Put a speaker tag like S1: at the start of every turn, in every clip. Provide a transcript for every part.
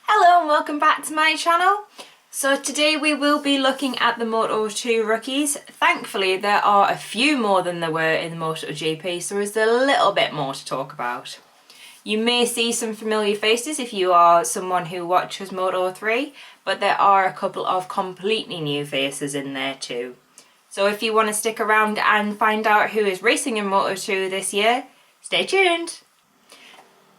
S1: Hello and welcome back to my channel. So today we will be looking at the Moto2 rookies. Thankfully there are a few more than there were in the MotoGP, so there's a little bit more to talk about. You may see some familiar faces if you are someone who watches Moto3, but there are a couple of completely new faces in there too. So if you want to stick around and find out who is racing in Moto2 this year, stay tuned!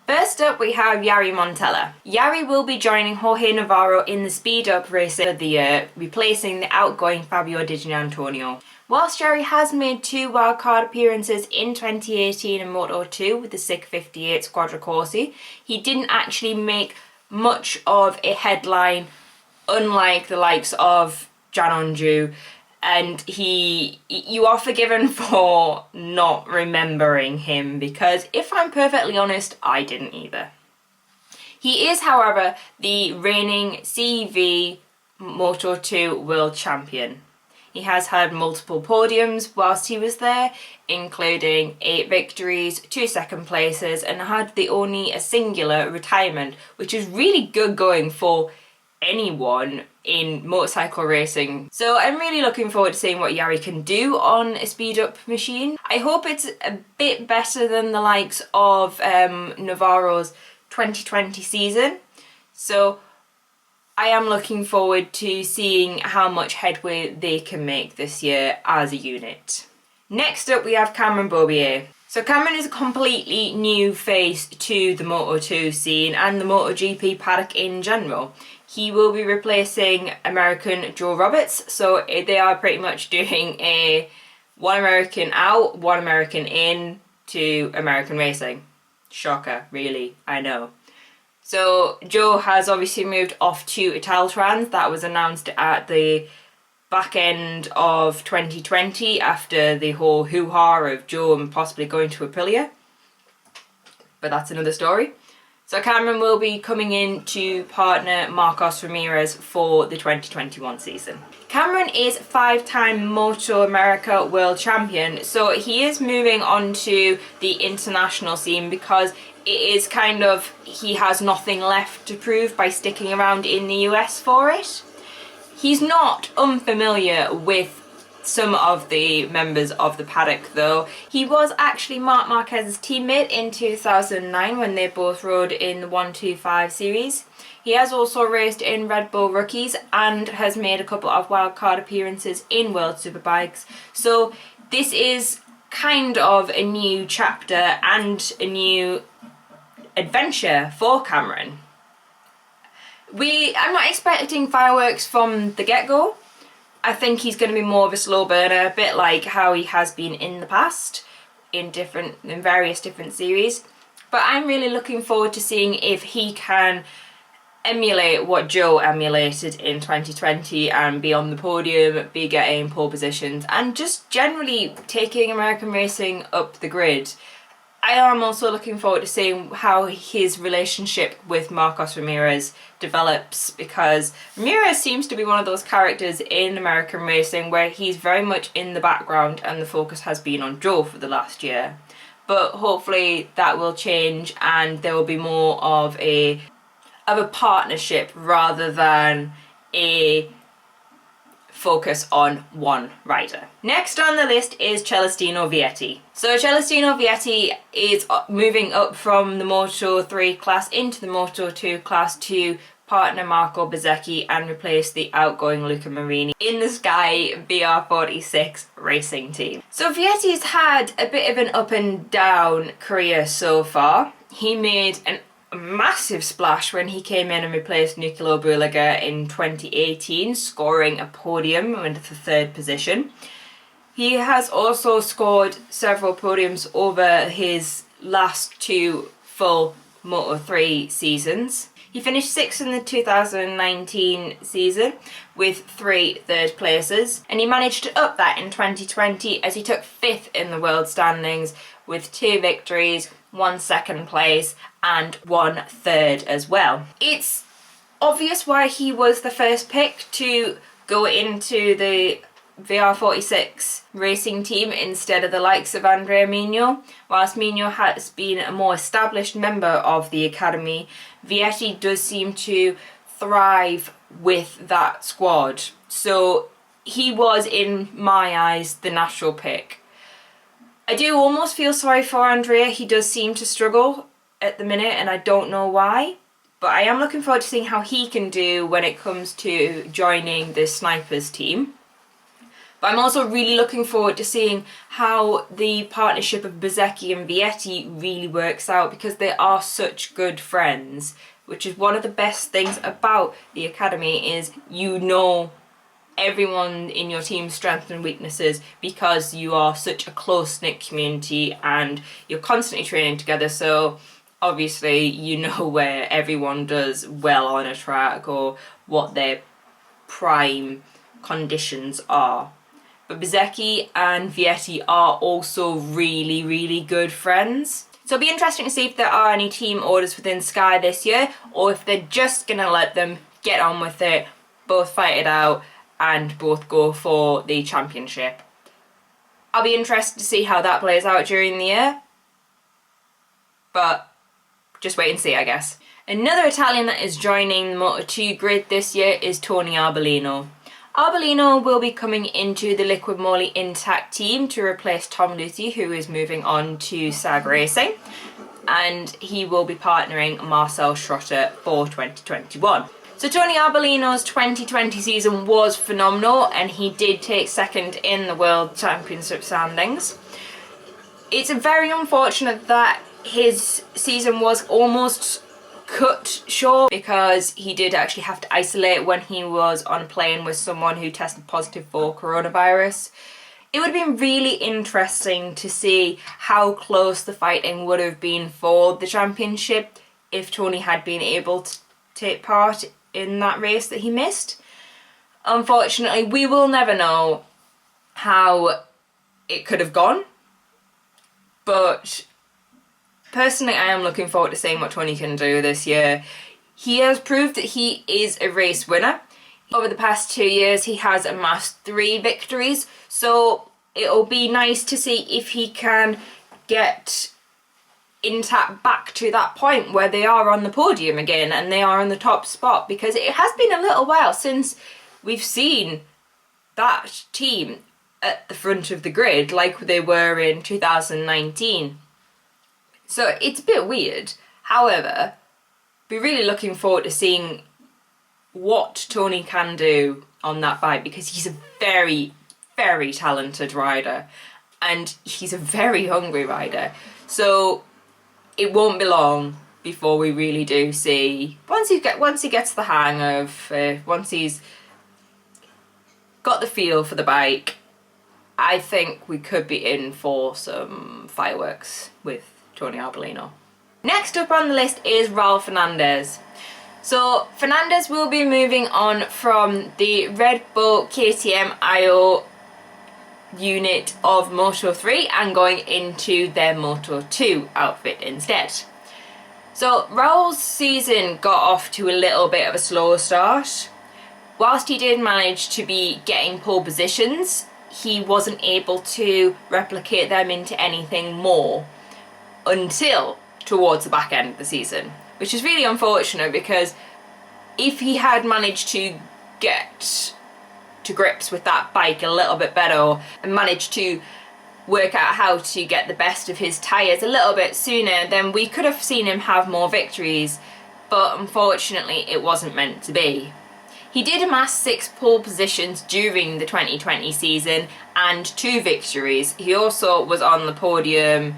S1: First up we have Jari Montella. Jari will be joining Jorge Navarro in the speed up racing of the year, replacing the outgoing Fabio Di Giannantonio. Whilst Jari has made two wildcard appearances in 2018 in Moto2 with the SIG 58 Squadra Corsi, he didn't actually make much of a headline, unlike the likes of Jan Onju, and you are forgiven for not remembering him because, if I'm perfectly honest, I didn't either. He is, however, the reigning CEV Moto2 World Champion. He has had multiple podiums whilst he was there, including 8 victories, 2 second places, and had only a singular retirement, which is really good going for anyone in motorcycle racing. So I'm really looking forward to seeing what Jari can do on a speed up machine. I hope it's a bit better than the likes of Navarro's 2020 season. So I am looking forward to seeing how much headway they can make this year as a unit. Next up we have Cameron Bobier. So Cameron is a completely new face to the Moto2 scene and the MotoGP paddock in general. He will be replacing American Joe Roberts, so they are pretty much doing a one American out, one American in to American racing. Shocker, really, I know. So Joe has obviously moved off to Italtrans. That was announced at the back end of 2020 after the whole hoo-ha of Joe and possibly going to Aprilia. But that's another story. So Cameron will be coming in to partner Marcos Ramirez for the 2021 season. Cameron is 5-time Moto America World Champion, so he is moving on to the international scene because it is kind of, he has nothing left to prove by sticking around in the US for it. He's not unfamiliar with some of the members of the paddock though. He was actually Marc Marquez's teammate in 2009 when they both rode in the 125 series. He has also raced in Red Bull Rookies and has made a couple of wildcard appearances in World Superbikes. So this is kind of a new chapter and a new adventure for Cameron. I'm not expecting fireworks from the get-go. I think he's going to be more of a slow burner, a bit like how he has been in the past in various different series. But I'm really looking forward to seeing if he can emulate what Joe emulated in 2020 and be on the podium, be getting pole positions, and just generally taking American racing up the grid. I am also looking forward to seeing how his relationship with Marcos Ramirez develops, because Ramirez seems to be one of those characters in American racing where he's very much in the background and the focus has been on Joe for the last year. But hopefully that will change and there will be more of a partnership rather than a focus on one rider. Next on the list is Celestino Vietti. So Celestino Vietti is moving up from the Moto3 class into the Moto2 class to partner Marco Bezzecchi and replace the outgoing Luca Marini in the Sky VR46 racing team. So Vietti's had a bit of an up and down career so far. He made a massive splash when he came in and replaced Nicolo Bulega in 2018, scoring a podium with the 3rd position. He has also scored several podiums over his last 2 full Moto3 seasons. He finished 6th in the 2019 season with 3 third places, and he managed to up that in 2020 as he took 5th in the world standings with 2 victories, 1 second place and 1 third as well. It's obvious why he was the first pick to go into the VR46 racing team instead of the likes of Andrea Migno. Whilst Migno has been a more established member of the academy, Vietti does seem to thrive with that squad. So he was, in my eyes, the natural pick. I do almost feel sorry for Andrea. He does seem to struggle at the minute and I don't know why. But I am looking forward to seeing how he can do when it comes to joining the Snipers team. But I'm also really looking forward to seeing how the partnership of Bezzecchi and Vietti really works out, because they are such good friends, which is one of the best things about the academy, is you know everyone in your team's strengths and weaknesses because you are such a close-knit community and you're constantly training together. So obviously you know where everyone does well on a track or what their prime conditions are. But Bezzecchi and Vietti are also really good friends. So it'll be interesting to see if there are any team orders within Sky this year, or if they're just going to let them get on with it, both fight it out and both go for the championship. I'll be interested to see how that plays out during the year, but just wait and see, I guess. Another Italian that is joining the Moto2 grid this year is Tony Arbelino. Arbelino will be coming into the Liquid Moly Intact team to replace Tom Luthi, who is moving on to SAG Racing, and he will be partnering Marcel Schrotter for 2021. So Tony Arbelino's 2020 season was phenomenal and he did take second in the World Championship standings. It's very unfortunate that his season was almost cut short because he did actually have to isolate when he was on a plane with someone who tested positive for coronavirus. It would have been really interesting to see how close the fighting would have been for the championship if Tony had been able to take part in that race that he missed. Unfortunately, we will never know how it could have gone, but personally I am looking forward to seeing what Tony can do this year. He has proved that he is a race winner. Over the past 2 years he has amassed 3 victories, so it'll be nice to see if he can get Intact back to that point where they are on the podium again and they are on the top spot, because it has been a little while since we've seen that team at the front of the grid like they were in 2019. So it's a bit weird. However, be really looking forward to seeing what Tony can do on that bike, because he's a very talented rider and he's a very hungry rider. So it won't be long before we really do see, once he gets the hang of, once he's got the feel for the bike, I think we could be in for some fireworks with Tony Arbelino. Next up on the list is Raul Fernandez. So Fernandez will be moving on from the Red Bull KTM IO unit of Moto3 and going into their Moto2 outfit instead. So Raul's season got off to a little bit of a slow start. Whilst he did manage to be getting pole positions, he wasn't able to replicate them into anything more until towards the back end of the season, which is really unfortunate, because if he had managed to get to grips with that bike a little bit better and managed to work out how to get the best of his tyres a little bit sooner, then we could have seen him have more victories, but unfortunately it wasn't meant to be. He did amass 6 pole positions during the 2020 season and 2 victories. He also was on the podium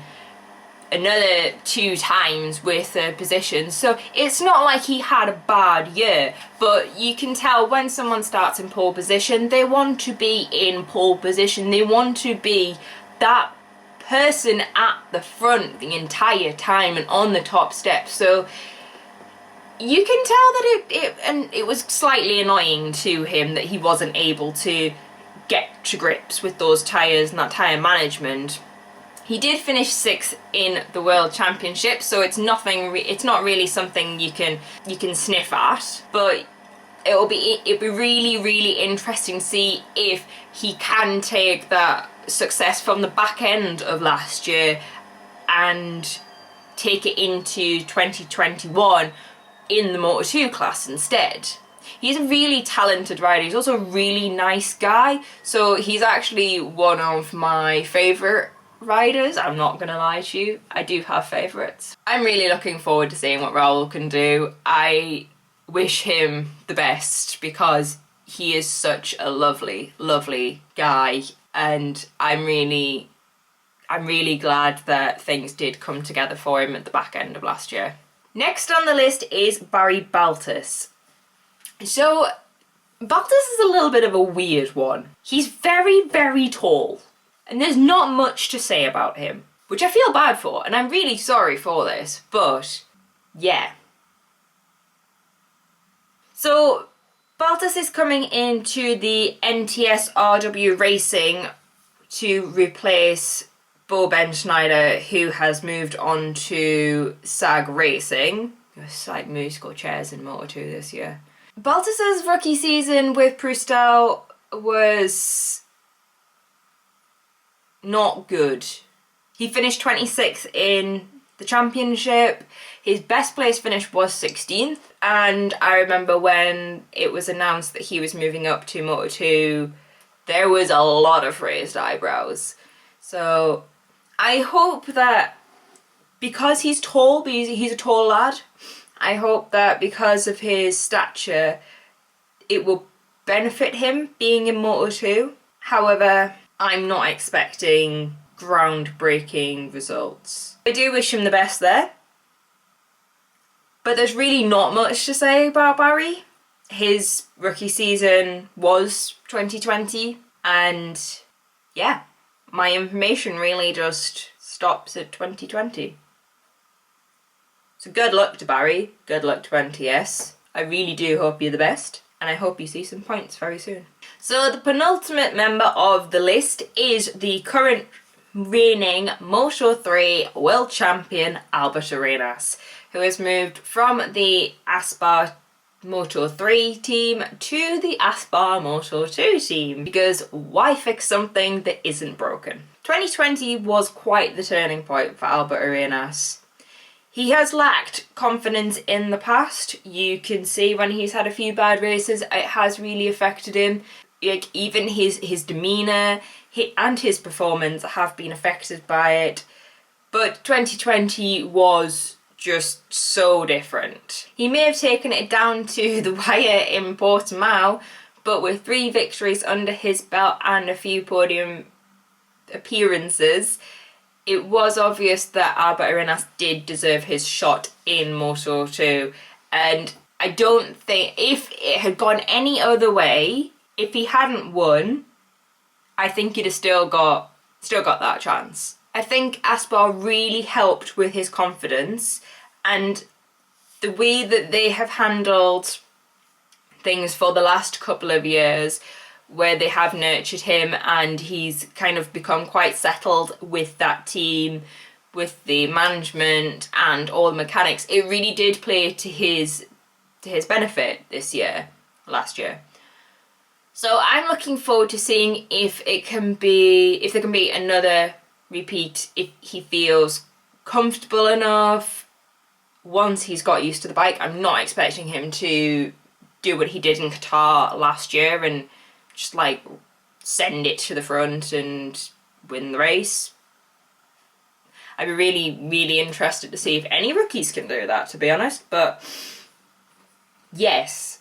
S1: another 2 times with a position, so it's not like he had a bad year, but you can tell when someone starts in pole position, they want to be in pole position, they want to be that person at the front the entire time and on the top step. So you can tell that it was slightly annoying to him that he wasn't able to get to grips with those tyres and that tyre management. He did finish 6th in the World Championship, so it's not really something you can sniff at. But it'll be really, really interesting to see if he can take that success from the back end of last year and take it into 2021 in the Moto2 class instead. He's a really talented rider. He's also a really nice guy. So he's actually one of my favourite riders. I'm not gonna lie to you, I do have favourites. I'm really looking forward to seeing what Raul can do. I wish him the best because he is such a lovely, lovely guy, and I'm really glad that things did come together for him at the back end of last year. Next on the list is Barry Baltus. So Baltus is a little bit of a weird one. He's very, very tall, and there's not much to say about him, which I feel bad for, and I'm really sorry for this, but yeah. So Baltus is coming into the NTS RW Racing to replace Bo Schneider, who has moved on to SAG Racing. It's like musical chairs in Moto2 this year. Baltus's rookie season with Prustel was not good. He finished 26th in the championship. His best place finish was 16th, and I remember when it was announced that he was moving up to Moto2, there was a lot of raised eyebrows. So I hope that because he's tall, he's a tall lad, I hope that because of his stature, it will benefit him being in Moto2. However, I'm not expecting groundbreaking results. I do wish him the best there, but there's really not much to say about Barry. His rookie season was 2020, and yeah, my information really just stops at 2020. So good luck to Barry, good luck to NTS. I really do hope you're the best, and I hope you see some points very soon. So the penultimate member of the list is the current reigning Moto3 world champion Albert Arenas, who has moved from the Aspar Moto3 team to the Aspar Moto2 team, because why fix something that isn't broken? 2020 was quite the turning point for Albert Arenas. He has lacked confidence in the past. You can see when he's had a few bad races, it has really affected him. Like, even his demeanour and his performance have been affected by it. But 2020 was just so different. He may have taken it down to the wire in Portimao, but with 3 victories under his belt and a few podium appearances, it was obvious that Albert Arenas did deserve his shot in Moto2, and I don't think, if it had gone any other way, if he hadn't won, I think he'd have still got that chance. I think Aspar really helped with his confidence, and the way that they have handled things for the last couple of years, where they have nurtured him and he's kind of become quite settled with that team, with the management and all the mechanics, it really did play to his benefit last year. So I'm looking forward to seeing if there can be another repeat, if he feels comfortable enough once he's got used to the bike. I'm not expecting him to do what he did in Qatar last year and just like send it to the front and win the race. I'd be really, really interested to see if any rookies can do that, to be honest. But yes,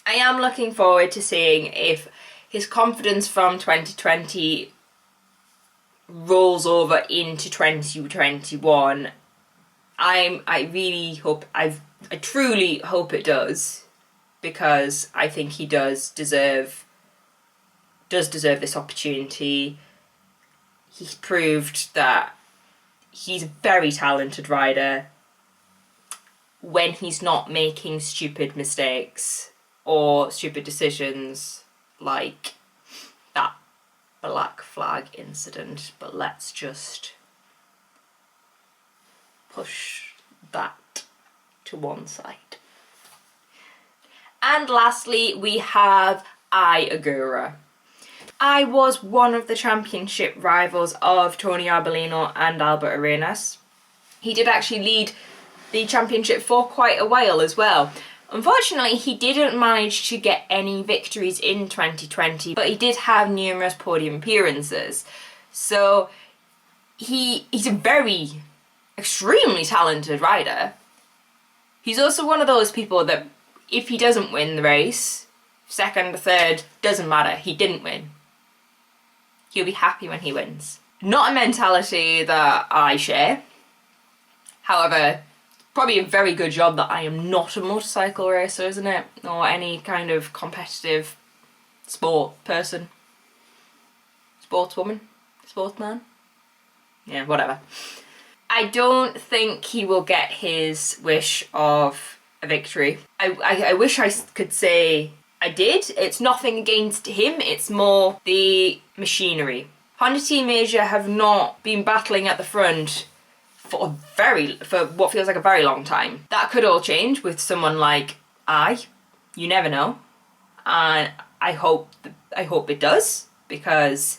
S1: I am looking forward to seeing if his confidence from 2020 rolls over into 2021. I really hope, I truly hope it does, because I think he does deserve this opportunity. He's proved that he's a very talented rider when he's not making stupid mistakes or stupid decisions like that black flag incident. But let's just push that to one side. And lastly, we have Agura. I was one of the championship rivals of Tony Arbelino and Albert Arenas. He did actually lead the championship for quite a while as well. Unfortunately, he didn't manage to get any victories in 2020, but he did have numerous podium appearances. So he's a very, extremely talented rider. He's also one of those people that if he doesn't win the race, second or third, doesn't matter, he didn't win. He'll be happy when he wins. Not a mentality that I share. However, probably a very good job that I am not a motorcycle racer, isn't it? Or any kind of competitive sport person. Sportswoman? Sportsman? Yeah, whatever. I don't think he will get his wish of a victory. I wish I could say I did. It's nothing against him, it's more the machinery. Honda Team Asia have not been battling at the front for what feels like a very long time. That could all change with someone like you never know. And I hope it does, because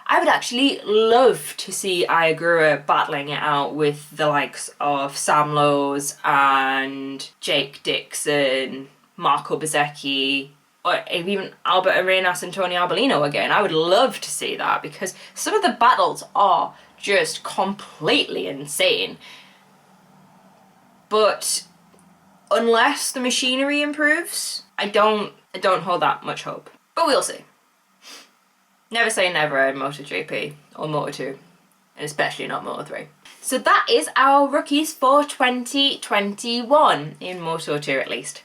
S1: I would actually love to see Agura battling it out with the likes of Sam Lowes and Jake Dixon, Marco Bezzecchi, or even Albert Arenas and Tony Arbelino again. I would love to see that, because some of the battles are just completely insane. But unless the machinery improves, I don't hold that much hope. But we'll see. Never say never in MotoGP or Moto2, and especially not Moto3. So that is our rookies for 2021, in Moto2 at least.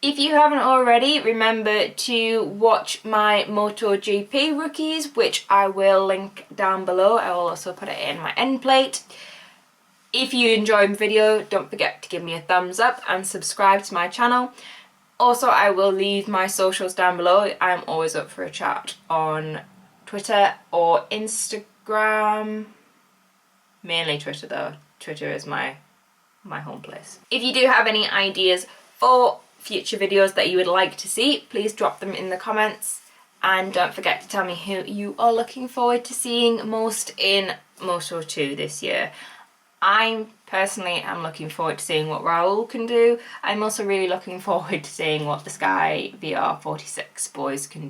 S1: If you haven't already, remember to watch my MotoGP rookies, which I will link down below. I will also put it in my end plate. If you enjoyed the video, don't forget to give me a thumbs up and subscribe to my channel. Also, I will leave my socials down below. I'm always up for a chat on Twitter or Instagram. Mainly Twitter though. Twitter is my home place. If you do have any ideas for future videos that you would like to see, please drop them in the comments. And don't forget to tell me who you are looking forward to seeing most in Moto2 this year. I personally am looking forward to seeing what Raul can do. I'm also really looking forward to seeing what the Sky VR46 boys can do.